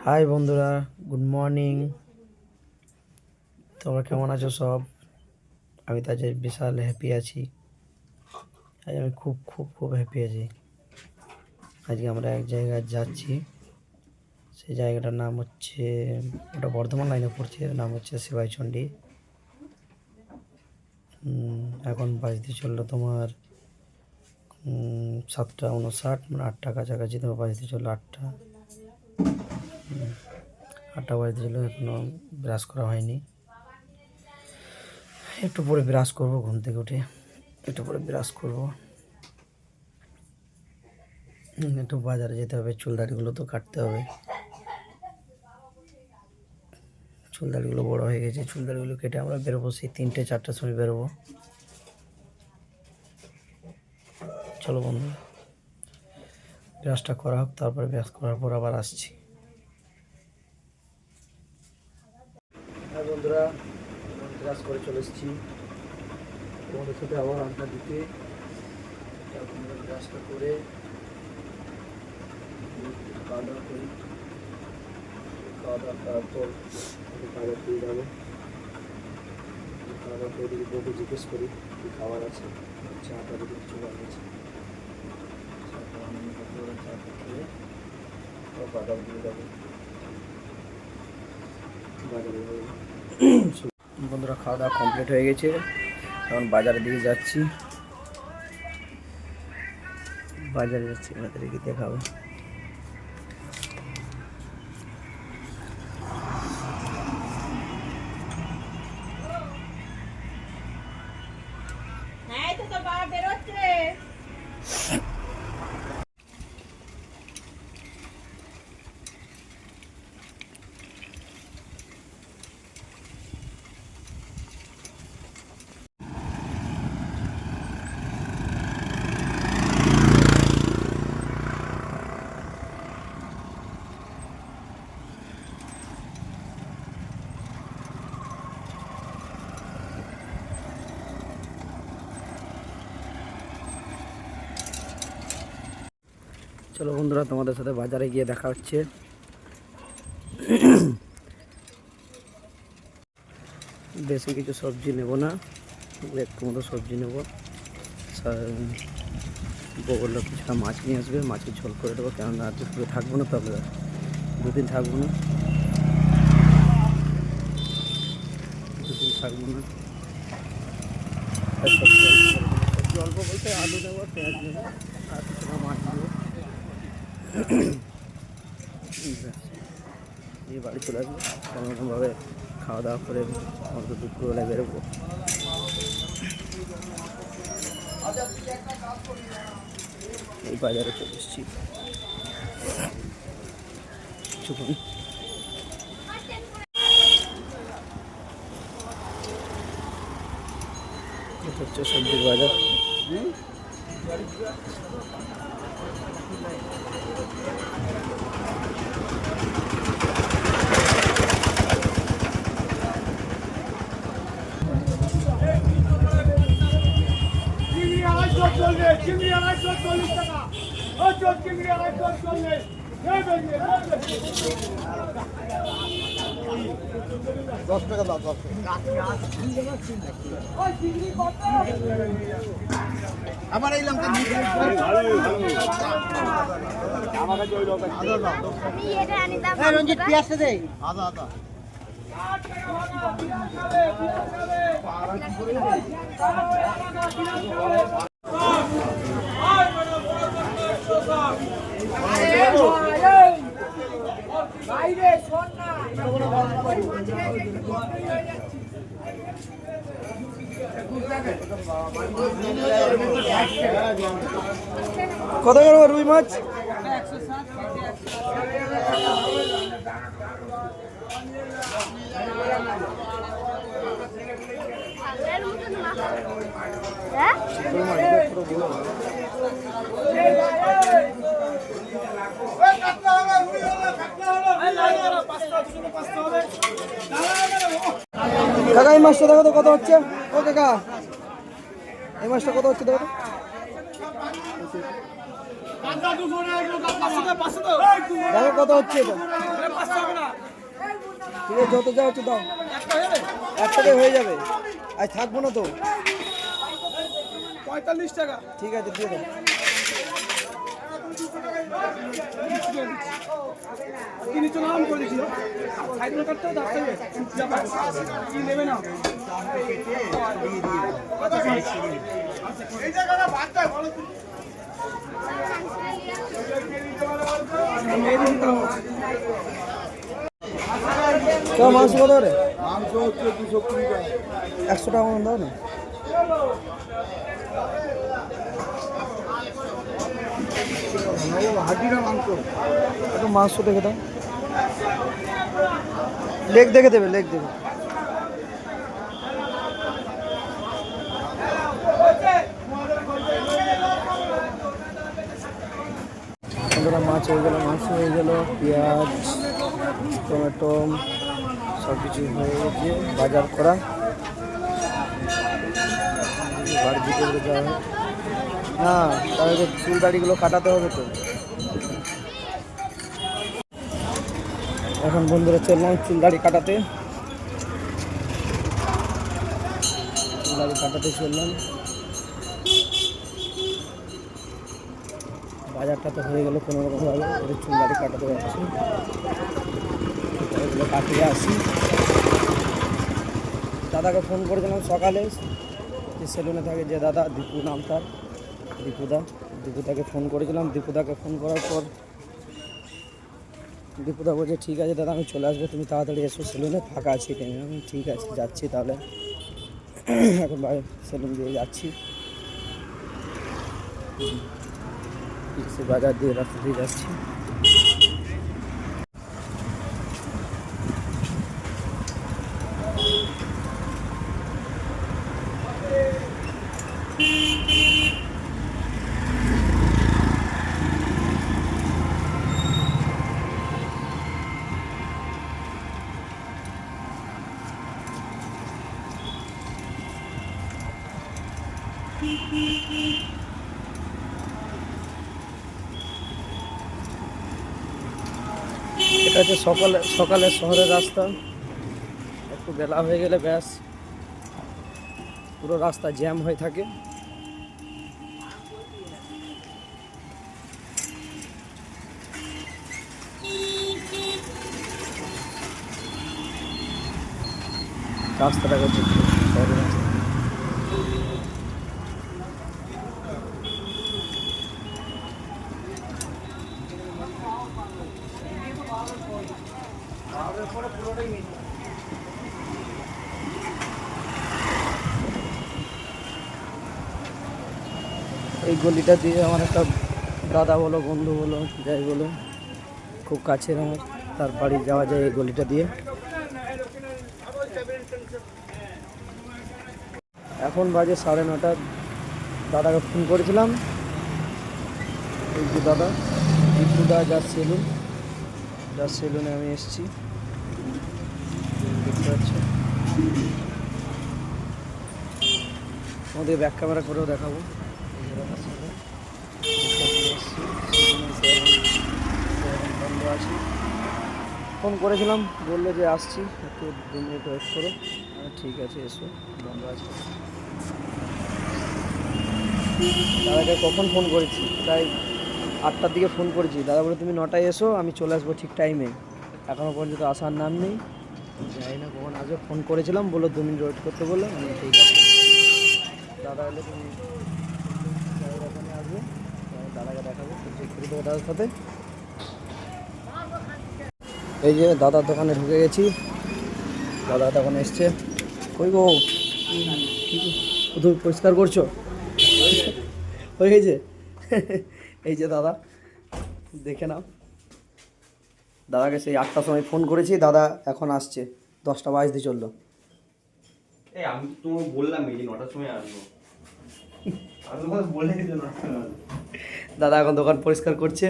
High বন্ধুরা, good morning. তোমরা কেমন আছো সব? আমি তো আজ বিশাল হ্যাপি আছি। আজ আমি খুব খুব খুব হ্যাপি আছি। আজকে আমরা এক জায়গায় যাচ্ছি। সেই জায়গাটার নাম হচ্ছে, ওটা বর্ধমান লাইনে পড়ছে, এর নাম হচ্ছে শিবাইচন্ডী। এখন বাজতে চললো তোমার 7:59, মানে 8টা কাছাকাছি। তোমার বাজতে চললো 8টা। 8টা বাজতে চললো, এখনো ব্রাশ করা হয়নি। একটু পরে ব্রাশ করবো, ঘুম থেকে উঠে একটু পরে ব্রাশ করবো। একটু বাজারে যেতে হবে, চুল দাড়িগুলো তো কাটতে হবে। চুল দাড়িগুলো বড়ো হয়ে গেছে, চুল দাড়িগুলো কেটে আমরা বেরোবো, সেই 3টে 4টার সময় বেরোবো। চলো বন্ধু, ব্রাশটা করা হোক, তারপরে ব্রাশ করার পর আবার আসছি। হ্যাঁ বন্ধুরা, ব্রাশ করে চলে এসেছি তোমাদের সাথে আবার আড্ডা দিতে। ব্রাশটা করে খাওয়া দাওয়া করি, খাওয়া দাওয়া করার পর খাবার দিয়ে যাবো। খাওয়া দাওয়া করে দিকে বউকে জিজ্ঞেস করি কী খাবার আছে, চাটা যদি কিছু বানিয়েছে, চাটা বানানোর পর চাটা খেয়ে বাজার দিয়ে যাবো। বাজারে যাবো। বন্ধুরা, খাওয়া দাওয়া কমপ্লিট হয়ে গেছে, এখন বাজারের দিকে যাচ্ছি। বাজারে যাচ্ছি, আপনাদেরকে দেখাবো। চলো বন্ধুরা, তোমাদের সাথে বাজারে গিয়ে দেখা হচ্ছে। বেশি কিছু সবজি নেব না, একটু মতো সবজি নেব। বললো কিছুটা মাছ নিয়ে আসবে, মাছের ঝোল করে দেবো, কেননা আর দুপুরে থাকবো না, তবে 2 দিন থাকবো না, 2 দিন থাকবো না। সবজি অল্প বলতে আলু দেবো, পেঁয়াজ নেবো, আর কিছুটা মাছ নেবো। এই বাড়ি চলে আসবো, কোনোরকমভাবে খাওয়া দাওয়া করে আমাদের দুপুরবেলায় বেরোবো। এই বাজারে চলে এসেছি কিছুক্ষণ। এটা হচ্ছে সবজির বাজার। চিংড়ি 240 টাকা, চিংড়ি 240। $10 দাও, 10 আমার এই লঙ্কা রঞ্জিত পেঁয়াজটা দে, আদা আদা। কত করে রুই মাছ? কাকা এই মাছটা দেখো তো কত হচ্ছে। ও কাকা, এই মাছটা কত হচ্ছে দেখো তো। দেখো কত হচ্ছে এটা। ঠিক আছে, যত যা হচ্ছে দাও, একসাথে হয়ে যাবে। আজ থাকবো না তো। 45 টাকা। ঠিক আছে, দিয়ে দাও। কি নিচে নাম করে দিছিল সাইড में करते हो तो आपसे কি নেবে না এই জায়গাটা ভাতটা ভালো মাংস কত রে? মাংস হচ্ছে 220 টাকা। 100 টাকা মতো দাও না। হাড্ডির মাংস একটু মাংস দেখে দাও, লেগ দেখে দেবে, লেগ দেবে। মাছ হয়ে গেল, মাংস হয়ে গেল, পেঁয়াজ, টমেটো সব কিছু হয়ে গেছে, বাজার করা। বাড়ির ভিতরে যাওয়া হয় না, তাহলে চুল দাড়িগুলো কাটাতে হবে তো। এখন বন্ধুরা চললাম চুল দাড়ি কাটাতে, চুল দাড়ি কাটাতে চললাম। বাজারটা তো হয়ে গেল কোনো রকম ভাবে, ওদের চুল দাড়ি কাটাতে যাচ্ছি, ওগুলো কাটিয়ে আসি। দাদাকে ফোন করেছিলাম সকালে, যে সেলুনে থাকে যে দাদা, দীপু নাম তার, দীপুদাকে ফোন করেছিলাম। দীপুদাকে ফোন করার পর দীপুদা বলছে ঠিক আছে দাদা আমি চলে আসবো, তুমি তাড়াতাড়ি এসো, সেলুনে ফাঁকা আছি টাইমে। আমি ঠিক আছে যাচ্ছি তাহলে। এখন সেলুন দিয়ে যাচ্ছি, বাজার দিয়ে রাস্তা দিয়ে যাচ্ছি। এটা হচ্ছে সকালে শহরের রাস্তা। একটু বেলা হয়ে গেলে ব্যাস পুরো রাস্তা জ্যাম হয়ে থাকে। রাস্তাটা হচ্ছে শহরের রাস্তা। এই গলিটা দিয়ে আমার একটা দাদা বলো, বন্ধু বলো, যাই বলো, খুব কাছের আমার, তার বাড়ি যাওয়া যায় এই গলিটা দিয়ে। এখন বাজে 9:30। দাদাকে ফোন করেছিলাম, এই যে দাদা দীপুদা যার সেলুনে আমি এসেছি, দেখতে পাচ্ছি। আমাদের ব্যাক ক্যামেরা করেও দেখাবো। বন্ধ আছি, ফোন করেছিলাম, বললো যে আসছি, একটু 2 মিনিট ওয়েট করো। ঠিক আছে এসো, বন্ধ আছে। দাদাকে কখন ফোন করেছি, প্রায় 8টার দিকে ফোন করেছি। দাদা বলে তুমি 9টায় এসো, আমি চলে আসবো ঠিক টাইমে। এখনও পর্যন্ত আসার নাম নেই, যাই না কখন আসবে। ফোন করেছিলাম, বললো 2 মিনিট ওয়েট করতে বললো। আমি ঠিক আছে দাদা এলে তুমি ওখানে আসবে, দাদাকে দেখাবো, দাদার সাথে। এই যে দাদার দোকানে ঢুকে গেছি, দাদা তখন এসছে। কই গো, তুমি পরিষ্কার করছো? হয়ে গেছে। এই যে দাদা, দেখে নাও। দাদাকে সেই 8টার সময় ফোন করেছি, দাদা এখন আসছে, 10টা বাজতে চললো। এই আমি তো তোমাকে বললাম এই যে 9টার সময় আসবো, আমি তোমাকে বলে দিতে 9টার সময় আসবো। দাদা এখন দোকান পরিষ্কার করছে।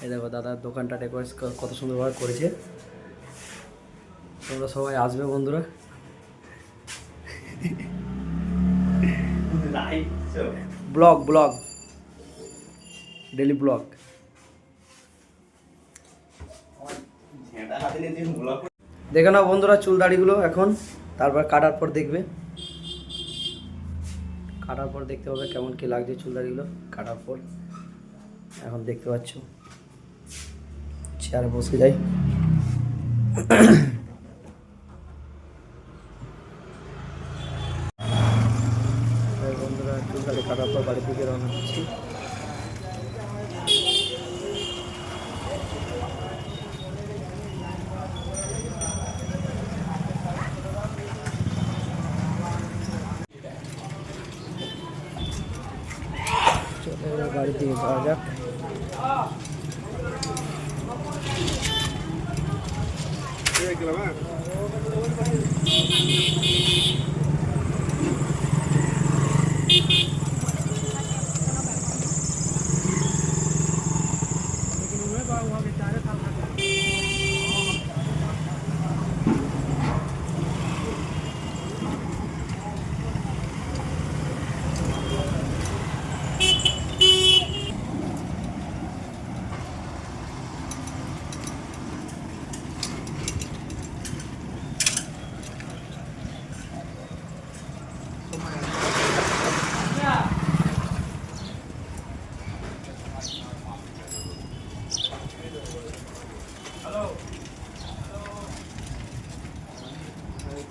এই দেখো দাদার দোকানটা ডেকোরেট কত সুন্দরভাবে করেছে। তোমরা সবাই আসবে বন্ধুরা। Blog daily blog. লাইনে দিয়ে ভোলা দেখে নাও বন্ধুরা চুল দাড়িগুলো এখন, তারপর কাটার পর দেখবে। কাটার পর দেখতে হবে কেমন কি লাগছে চুল দাড়িগুলো কাটার পর। এখন দেখতে পাচ্ছ চেয়ারে বসে যাই। বন্ধুরা চুল দাড়ি কাটার পর বাড়ির দিকে রওনা দিচ্ছি। চলে বাড়ির দিকে যাওয়া যাক।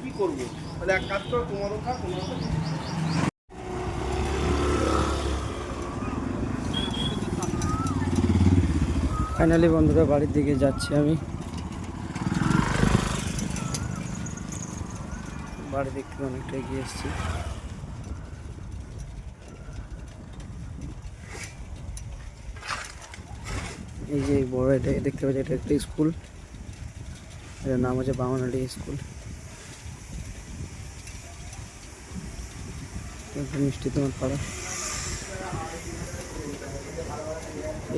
কি করবো তাহলে এক কাজ করো তোমারও খা তোমারও খা। ফাইনালি বন্ধুরা বাড়ির দিকে যাচ্ছি আমি। বাড়ি দেখতে অনেকটা এগিয়ে এসেছি। এই যে বড় এটা দেখতে পাচ্ছি, এটা একটা স্কুল, এটার নাম হচ্ছে বামনহাটি স্কুল। মিষ্টি তোমার পাড়া।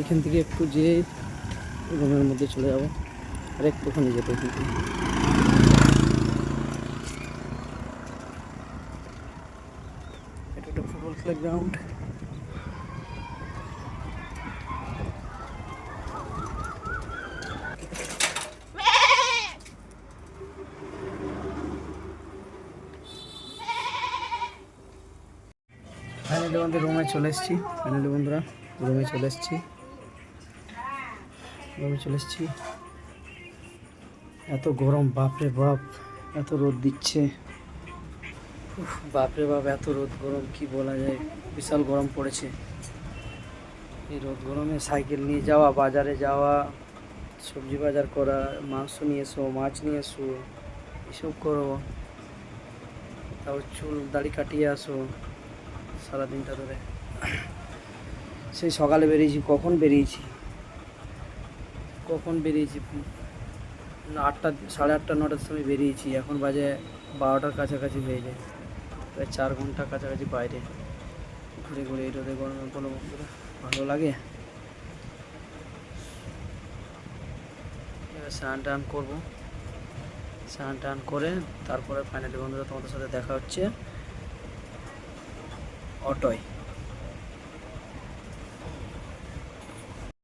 এখান থেকে একটু যেয়ে রুমের মধ্যে চলে যাবো, আর একটুখানি যেতে এখান থেকে। এটা একটা ফুটবল খেলার গ্রাউন্ড। ফাইনালি আমাদের রুমে চলে এসেছি। ফাইনালি বন্ধুরা রুমে চলে এসেছি। এত গরম, বাপরে বাপ, এত রোদ দিচ্ছে। উফ, বাপরে বাপ, এত রোদ গরম কি বলা যায়, বিশাল গরম পড়েছে। এই রোদ গরমে সাইকেল নিয়ে যাওয়া, বাজারে যাওয়া, সবজি বাজার করা, মাংস নিয়ে এসো, মাছ নিয়ে এসো, এসব করো, তারপর চুল দাড়ি কাটিয়ে আসো সারাদিনটা ধরে। সেই সকালে বেরিয়েছি, কখন বেরিয়েছি 8টা, 8:30, 9টার সময় বেরিয়েছি। এখন বাজে 12টার কাছাকাছি হয়ে যায়। প্রায় 4 ঘন্টা কাছাকাছি বাইরে ঘুরে ঘুরে। এই রোদে গরমে বলো বন্ধুরা ভালো লাগে? এবার স্নান টান করবো, স্নান টান করে তারপরে ফাইনালি বন্ধুরা তোমাদের সাথে দেখা হচ্ছে অটোয়।